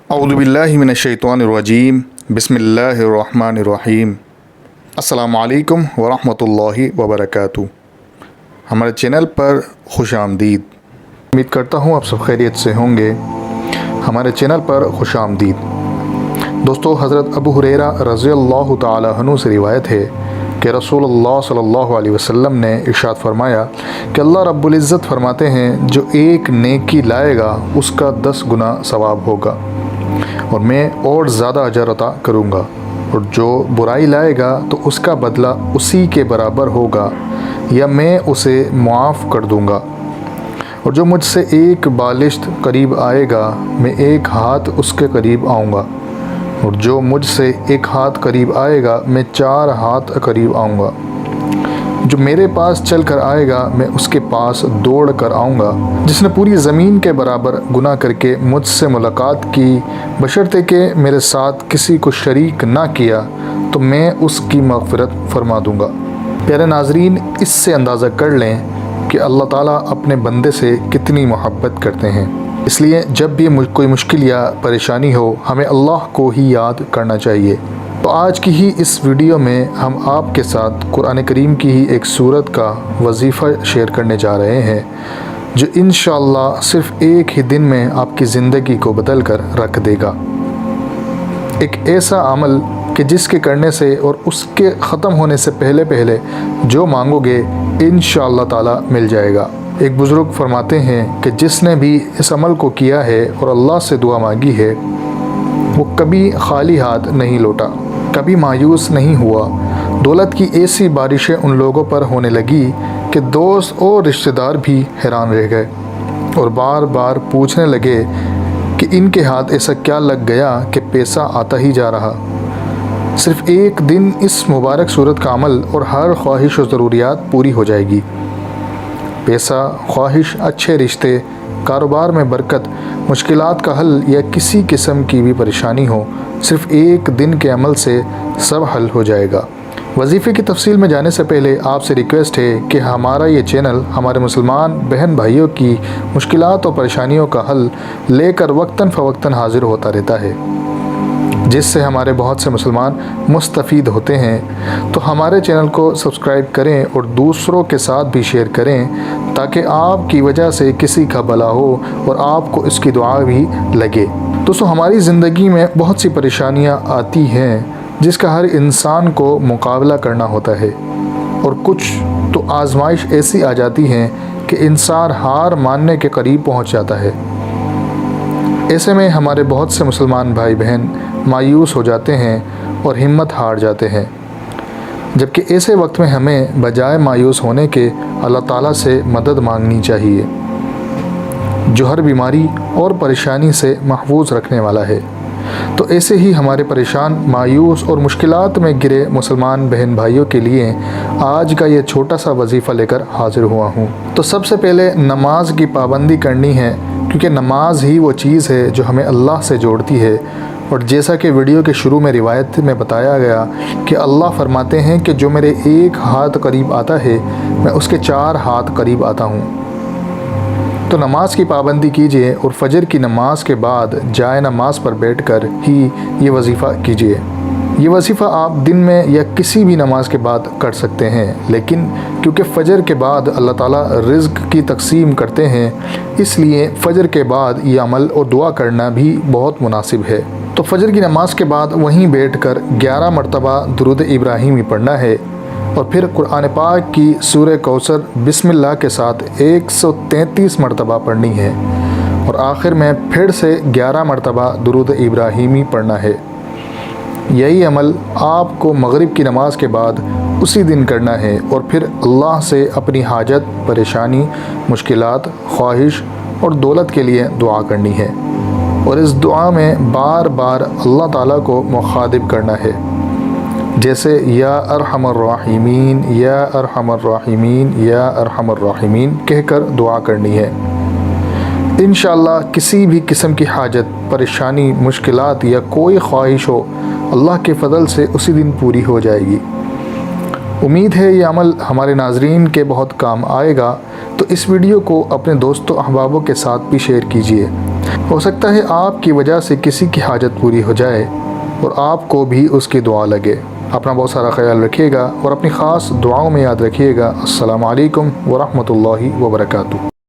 औज़ुबिल्लाहि मिनश्शैतानिर्रजीम बिस्मिल्लाहिर्रहमानिर्रहीम। अस्सलामु अलैकुम वरहमतुल्लाहि वबरकातुहू। हमारे चैनल पर खुश आमदीद। उम्मीद करता हूँ आप सब खैरियत से होंगे। हमारे चैनल पर खुश आमदीद। दोस्तों, हज़रत अबू हुरैरा रज़ियल्लाहु ताला अन्हु से रिवायत है कि रसूलुल्लाह सल्लल्लाहु अलैहि वसल्लम ने इरशाद फरमाया कि अल्लाह रब्बुल इज़्ज़त फरमाते हैं, जो एक नेकी लाएगा उसका 10 गुना सवाब होगा और मैं और ज़्यादा अजर अता करूँगा, और जो बुराई लाएगा तो उसका बदला उसी के बराबर होगा या मैं उसे मुआफ़ कर दूँगा, और जो मुझसे एक बालिश्त करीब आएगा मैं एक हाथ उसके करीब आऊँगा, और जो मुझसे एक हाथ करीब आएगा मैं 4 हाथ करीब आऊँगा। जो मेरे पास चल कर आएगा मैं उसके पास दौड़ कर आऊँगा। जिसने पूरी ज़मीन के बराबर गुनाह करके मुझसे मुलाकात की बशर्ते कि मेरे साथ किसी को शरीक ना किया तो मैं उसकी मग़फ़िरत फरमा दूँगा। प्यारे नाज़रीन, इससे अंदाज़ा कर लें कि अल्लाह ताला अपने बंदे से कितनी मोहब्बत करते हैं। इसलिए जब भी कोई मुश्किल या परेशानी हो हमें अल्लाह को ही याद करना चाहिए। तो आज की ही इस वीडियो में हम आपके साथ कुरान करीम की ही एक सूरत का वजीफ़ा शेयर करने जा रहे हैं, जो इंशाअल्लाह सिर्फ़ एक ही दिन में आपकी ज़िंदगी को बदल कर रख देगा। एक ऐसा अमल कि जिसके करने से और उसके ख़त्म होने से पहले पहले जो मांगोगे इंशाअल्लाह ताला मिल जाएगा। एक बुज़ुर्ग फरमाते हैं कि जिसने भी इस अमल को किया है और अल्लाह से दुआ मांगी है वो कभी खाली हाथ नहीं लौटा, कभी मायूस नहीं हुआ। दौलत की ऐसी बारिशें उन लोगों पर होने लगी कि दोस्त और रिश्तेदार भी हैरान रह गए और बार बार पूछने लगे कि इनके हाथ ऐसा क्या लग गया कि पैसा आता ही जा रहा। सिर्फ़ एक दिन इस मुबारक सूरत का अमल और हर ख्वाहिश और ज़रूरियात पूरी हो जाएगी। पैसा, ख्वाहिश, अच्छे रिश्ते, कारोबार में बरकत, मुश्किलात का हल या किसी किस्म की भी परेशानी हो, सिर्फ़ एक दिन के अमल से सब हल हो जाएगा। वजीफ़े की तफसील में जाने से पहले आपसे रिक्वेस्ट है कि हमारा ये चैनल हमारे मुसलमान बहन भाइयों की मुश्किलात और परेशानियों का हल लेकर वक्तन फ़वक्तन हाज़िर होता रहता है, जिससे हमारे बहुत से मुसलमान मुस्तफ़ीद होते हैं। तो हमारे चैनल को सब्सक्राइब करें और दूसरों के साथ भी शेयर करें ताकि आपकी वजह से किसी का भला हो और आपको इसकी दुआ भी लगे। दोस्तों, हमारी ज़िंदगी में बहुत सी परेशानियां आती हैं जिसका हर इंसान को मुकाबला करना होता है, और कुछ तो आजमाइश ऐसी आ जाती हैं कि इंसान हार मानने के करीब पहुँच जाता है। ऐसे में हमारे बहुत से मुसलमान भाई बहन मायूस हो जाते हैं और हिम्मत हार जाते हैं, जबकि ऐसे वक्त में हमें बजाय मायूस होने के अल्लाह ताला से मदद मांगनी चाहिए, जो हर बीमारी और परेशानी से महफूज रखने वाला है। तो ऐसे ही हमारे परेशान, मायूस और मुश्किलात में गिरे मुसलमान बहन भाइयों के लिए आज का ये छोटा सा वजीफ़ा लेकर हाज़िर हुआ हूँ। तो सबसे पहले नमाज की पाबंदी करनी है, क्योंकि नमाज ही वो चीज़ है जो हमें अल्लाह से जोड़ती है। और जैसा कि वीडियो के शुरू में रिवायत में बताया गया कि अल्लाह फरमाते हैं कि जो मेरे एक हाथ करीब आता है मैं उसके 4 हाथ करीब आता हूँ। तो नमाज की पाबंदी कीजिए और फजर की नमाज के बाद जाए नमाज पर बैठकर ही ये वजीफ़ा कीजिए। ये वजीफ़ा आप दिन में या किसी भी नमाज के बाद कर सकते हैं, लेकिन क्योंकि फ़जर के बाद अल्लाह ताला रिज़्क़ की तकसीम करते हैं, इसलिए फ़जर के बाद ये अमल और दुआ करना भी बहुत मुनासिब है। तो फ़जर की नमाज के बाद वहीं बैठकर 11 मरतबा दुरूद इब्राहिमी पढ़ना है और फिर कुरान पाक की सूरह कौसर बिस्मिल्लाह के साथ 133 मरतबा पढ़नी है, और आखिर में फिर से 11 मरतबा दुरूद इब्राहिमी पढ़ना है। यही अमल आपको मगरिब की नमाज के बाद उसी दिन करना है, और फिर अल्लाह से अपनी हाजत, परेशानी, मुश्किलात, ख्वाहिश और दौलत के लिए दुआ करनी है, और इस दुआ में बार बार अल्लाह ताला को मुखातिब करना है, जैसे या अरहमर राहिमीन, या अरहमर राहिमीन, या अरहमर राहिमीन कहकर दुआ करनी है। इंशाअल्लाह किसी भी किस्म की हाजत, परेशानी, मुश्किलात या कोई ख्वाहिश हो, अल्लाह के फ़ज़ल से उसी दिन पूरी हो जाएगी। उम्मीद है ये अमल हमारे नाज़रीन के बहुत काम आएगा। तो इस वीडियो को अपने दोस्तों अहबाबों के साथ भी शेयर कीजिए ہو سکتا ہے آپ کی وجہ سے کسی کی حاجت پوری ہو جائے اور آپ کو بھی اس کی دعا لگے۔ اپنا بہت سارا خیال رکھیے گا اور اپنی خاص دعاؤں میں یاد رکھیے گا۔ السلام علیکم ورحمۃ اللہ وبرکاتہ۔